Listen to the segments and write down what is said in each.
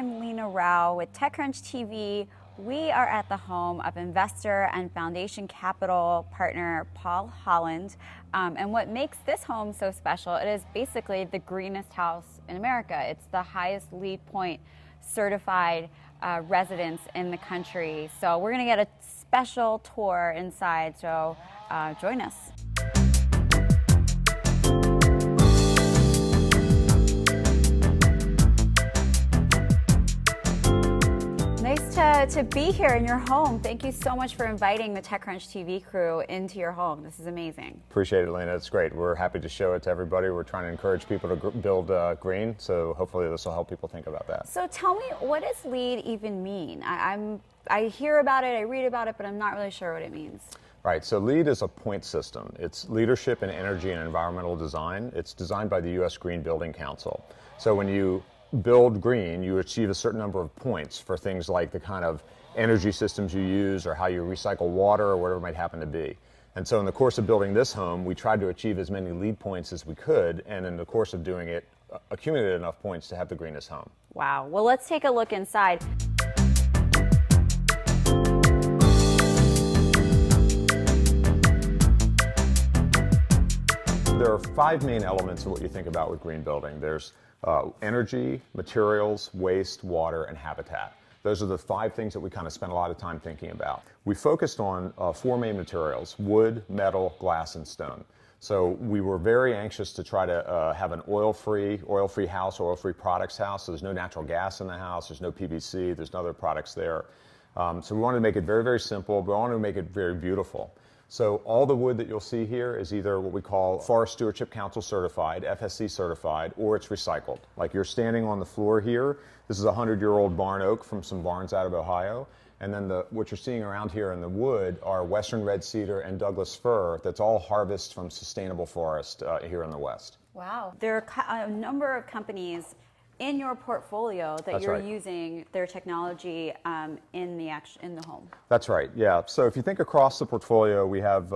I'm Leena Rao with TechCrunch TV. We are at the home of investor and foundation capital partner Paul Holland. And what makes this home so special, it is basically the greenest house in America. It's the highest LEED Point certified residence in the country. So we're going to get a special tour inside, so join us. Nice to be here in your home. Thank you so much for inviting the TechCrunch TV crew into your home. This is amazing. Appreciate it, Leena. It's great. We're happy to show it to everybody. We're trying to encourage people to build green, so hopefully this will help people think about that. So tell me, what does LEED even mean? I hear about it, I read about it, but I'm not really sure what it means. Right, so LEED is a point system. It's Leadership in Energy and Environmental Design. It's designed by the U.S. Green Building Council. So when you build green, you achieve a certain number of points for things like the kind of energy systems you use or how you recycle water or whatever it might happen to be. And so in the course of building this home, we tried to achieve as many LEED points as we could, and in the course of doing it, accumulated enough points to have the greenest home. Wow. Well, let's take a look inside. There are 5 main elements of what you think about with green building. There's energy, materials, waste, water, and habitat. Those are the 5 things that we kind of spend a lot of time thinking about. We focused on 4 main materials: wood, metal, glass, and stone. So we were very anxious to try to have an oil-free house, oil-free products house. So there's no natural gas in the house, there's no PVC, there's no other products there. So we wanted to make it very, very simple, but we wanted to make it very beautiful. So all the wood that you'll see here is either what we call Forest Stewardship Council certified, FSC certified, or it's recycled. Like you're standing on the floor here, this is a 100-year-old barn oak from some barns out of Ohio. And then what you're seeing around here in the wood are Western red cedar and Douglas fir that's all harvested from sustainable forest here in the West. Wow. There are a number of companies in your portfolio that That's you're right. using their technology in the home. That's right, yeah. So if you think across the portfolio, we have,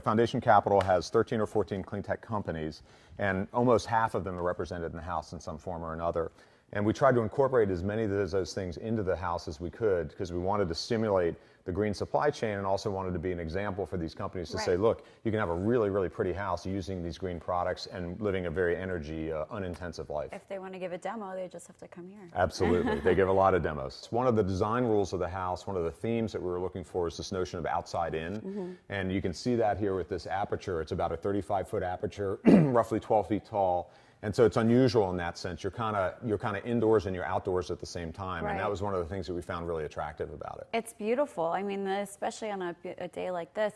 Foundation Capital has 13 or 14 clean tech companies, and almost half of them are represented in the house in some form or another. And we tried to incorporate as many of those things into the house as we could, because we wanted to stimulate the green supply chain and also wanted to be an example for these companies to say, look, you can have a really, really pretty house using these green products and living a very energy unintensive life. If they want to give a demo, they just have to come here. Absolutely. They give a lot of demos. One of the design rules of the house, one of the themes that we were looking for is this notion of outside in. And you can see that here with this aperture. It's about a 35-foot aperture, roughly 12 feet tall. And so it's unusual in that sense. You're kind of indoors and you're outdoors at the same time. Right. And that was one of the things that we found really attractive about it. It's beautiful. I mean, especially on a day like this.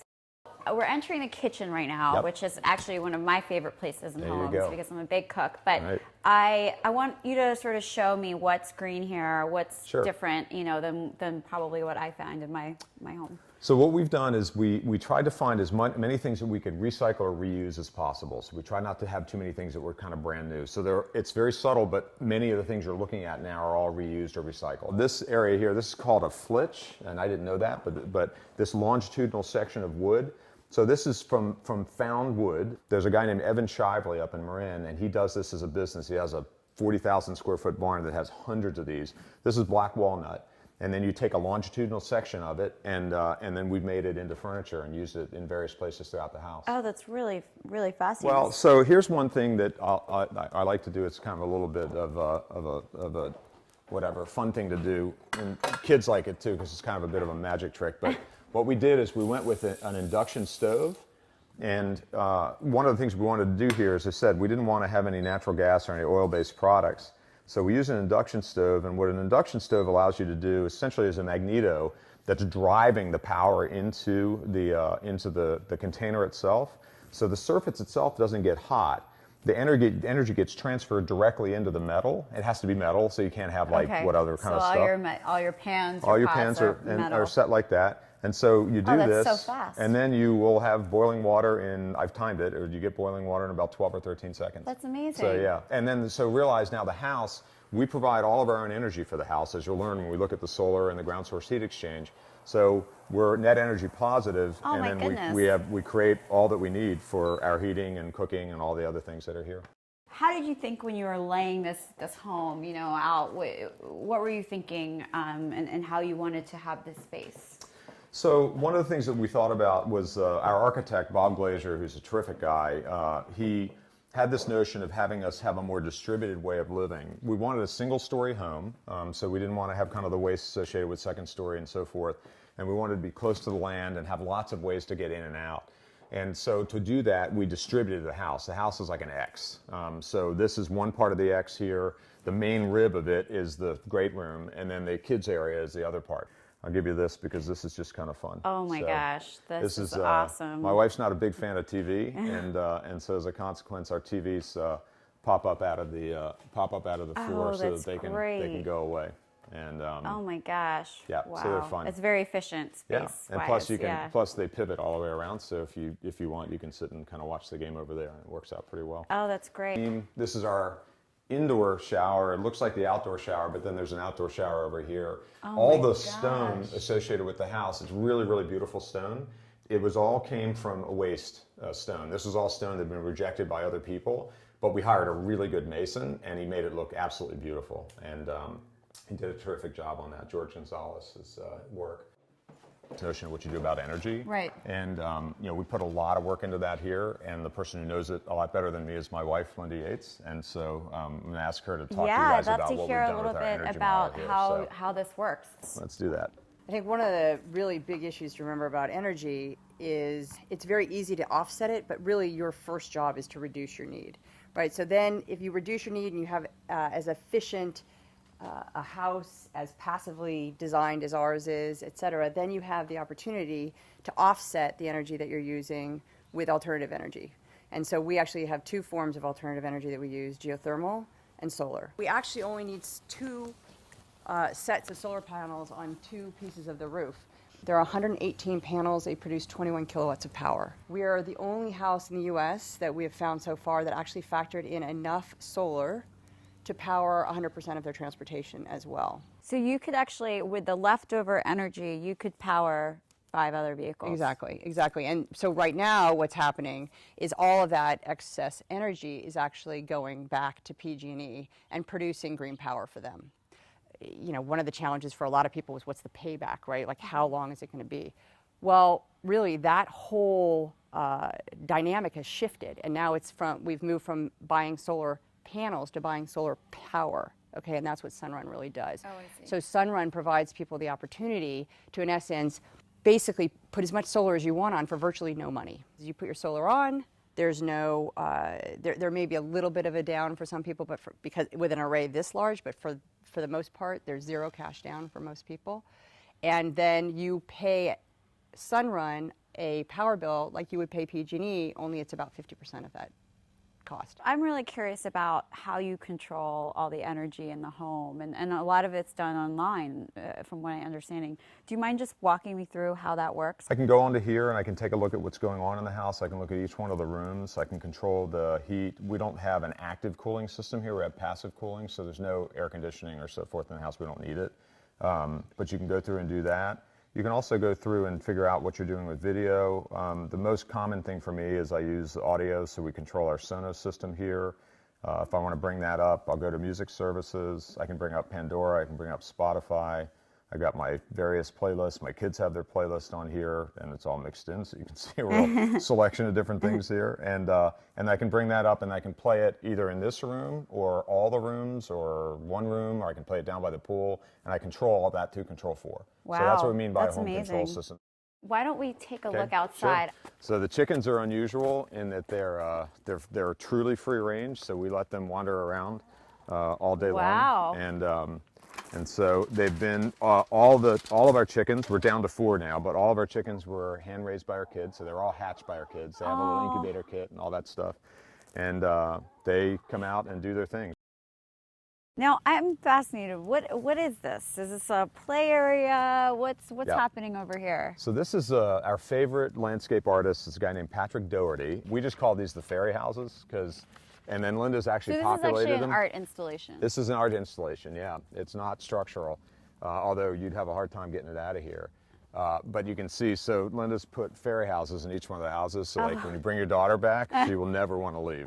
We're entering the kitchen right now, which is actually one of my favorite places in homes because I'm a big cook. But I want you to sort of show me what's green here, what's different, than probably what I find in my home. So what we've done is we tried to find as many things that we could recycle or reuse as possible. So we try not to have too many things that were kind of brand new. So it's very subtle, but many of the things you're looking at now are all reused or recycled. This area here, this is called a flitch, and I didn't know that, but this longitudinal section of wood. So this is from found wood. There's a guy named Evan Shively up in Marin, and he does this as a business. He has a 40,000 square foot barn that has hundreds of these. This is black walnut. And then you take a longitudinal section of it, and then we've made it into furniture and used it in various places throughout the house. Oh, that's really, really fascinating. Well, so here's one thing that I like to do. It's kind of a little bit of a whatever fun thing to do, and kids like it too because it's kind of a bit of a magic trick. But what we did is we went with an induction stove, and one of the things we wanted to do here, as I said, we didn't want to have any natural gas or any oil-based products. So we use an induction stove, and what an induction stove allows you to do essentially is a magneto that's driving the power into the container itself. So the surface itself doesn't get hot. The energy gets transferred directly into the metal. It has to be metal, so you can't have what other kind of stuff. All your pans, all your pans are set like that. And so you do this, so fast. And then you will have boiling water in, I've timed it, or you get boiling water in about 12 or 13 seconds. That's amazing. So yeah, and then so realize now the house, we provide all of our own energy for the house, as you'll learn when we look at the solar and the ground source heat exchange. So we're net energy positive, and then we create all that we need for our heating and cooking and all the other things that are here. How did you think when you were laying this home, out? What were you thinking, and how you wanted to have this space? So one of the things that we thought about was our architect, Bob Glazier, who's a terrific guy. He had this notion of having us have a more distributed way of living. We wanted a single-story home, so we didn't want to have kind of the waste associated with second story and so forth. And we wanted to be close to the land and have lots of ways to get in and out. And so to do that, we distributed the house. The house is like an X. So this is one part of the X here. The main rib of it is the great room, and then the kids area is the other part. I'll give you this because this is just kind of fun. Oh my gosh, this is awesome. My wife's not a big fan of TV, and so as a consequence, our TVs pop up out of the floor so that they can go away. And oh my gosh, yeah, wow. so they're fun. It's very efficient space. Yeah, and plus plus they pivot all the way around. So if you want, you can sit and kind of watch the game over there, and it works out pretty well. Oh, that's great. This is our indoor shower. It looks like the outdoor shower, but then there's an outdoor shower over here. Oh all my the gosh. stone associated with the house, it's really, really beautiful stone. It all came from a waste stone. This was all stone that had been rejected by other people, but we hired a really good mason, and he made it look absolutely beautiful. And he did a terrific job on that. George Gonzalez's work. Notion of what you do about energy. Right. And we put a lot of work into that here, and the person who knows it a lot better than me is my wife, Linda Yates. And so I'm going to ask her to talk to you guys about what we've done with our energy model here. How this works. Let's do that. I think one of the really big issues to remember about energy is it's very easy to offset it, but really your first job is to reduce your need, right? So then if you reduce your need and you have as efficient a house as passively designed as ours is, et cetera, then you have the opportunity to offset the energy that you're using with alternative energy. And so we actually have two forms of alternative energy that we use, geothermal and solar. We actually only need two sets of solar panels on two pieces of the roof. There are 118 panels. They produce 21 kilowatts of power. We are the only house in the U.S. that we have found so far that actually factored in enough solar to power 100% of their transportation as well. So you could actually, with the leftover energy, you could power 5 other vehicles. Exactly. And so right now what's happening is all of that excess energy is actually going back to PG&E and producing green power for them. One of the challenges for a lot of people was what's the payback, right? Like how long is it going to be? Well, really that whole dynamic has shifted, and now we've moved from buying solar panels to buying solar power, okay, and that's what Sunrun really does. Oh, I see. So Sunrun provides people the opportunity to, in essence, basically put as much solar as you want on for virtually no money. You put your solar on, there's no, there may be a little bit of a down for some people, but because with an array this large, but for the most part, there's zero cash down for most people. And then you pay Sunrun a power bill like you would pay PG&E, only it's about 50% of that cost. I'm really curious about how you control all the energy in the home, and a lot of it's done online, from what I'm understanding. Do you mind just walking me through how that works? I can go onto here and I can take a look at what's going on in the house. I can look at each one of the rooms. I can control the heat. We don't have an active cooling system here. We have passive cooling, so there's no air conditioning or so forth in the house. We don't need it. But you can go through and do that. You can also go through and figure out what you're doing with video. The most common thing for me is I use audio, so we control our Sonos system here. If I want to bring that up, I'll go to music services. I can bring up Pandora. I can bring up Spotify. I got my various playlists. My kids have their playlist on here, and it's all mixed in, so you can see a real selection of different things here. And I can bring that up, and I can play it either in this room or all the rooms or one room, or I can play it down by the pool, and I control all that through Control 4. Wow, so that's what we mean by a that's home amazing. control system. Why don't we take a Okay, look outside? Sure. So the chickens are unusual in that they're truly free range, so we let them wander around all day Wow. long. And so they've been all of our chickens. We're down to 4 now, but all of our chickens were hand raised by our kids, so they're all hatched by our kids. They have a little incubator kit and all that stuff, and they come out and do their thing. Now I'm fascinated. What is this? Is this a play area? What's happening over here? So this is our favorite landscape artist. Is a guy named Patrick Doherty. We just call these the fairy houses and then Linda's actually populated them. So this is actually an art installation. This is an art installation, yeah. It's not structural, although you'd have a hard time getting it out of here. But you can see, so Linda's put fairy houses in each one of the houses. So like when you bring your daughter back, she will never want to leave.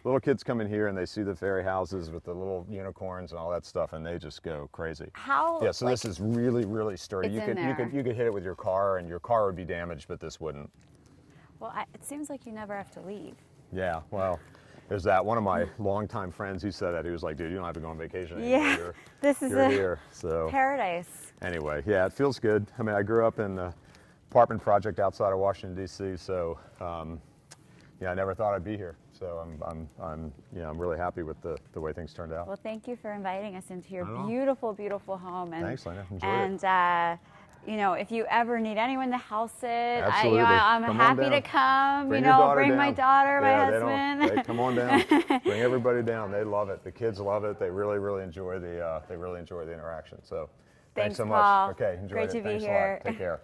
Little kids come in here and they see the fairy houses with the little unicorns and all that stuff, and they just go crazy. How? Yeah, so like, this is really, really sturdy. it's You in could there. hit it with your car, and your car would be damaged, but this wouldn't. Well, it seems like you never have to leave. Yeah, well, there's that. One of my longtime friends, he said that. He was like, dude, you don't have to go on vacation anymore. Yeah, this is You're a here. So paradise. anyway, yeah, it feels good. I mean, I grew up in the apartment project outside of Washington, D.C., so yeah, I never thought I'd be here. So I'm really happy with the way things turned out. Well, thank you for inviting us into your Not at all. beautiful, beautiful home. And, Thanks, Leena. Enjoyed it. and you know, if you ever need anyone to house it, Absolutely. I'm Come on happy down. to come. Bring you your know, daughter bring my down. daughter, my Yeah, husband. They come on down. Bring everybody down. They love it. The kids love it. They really, really enjoy the interaction. So Thanks, so Paul. much. Okay, enjoy Great it. to be Thanks here. a lot. Take care.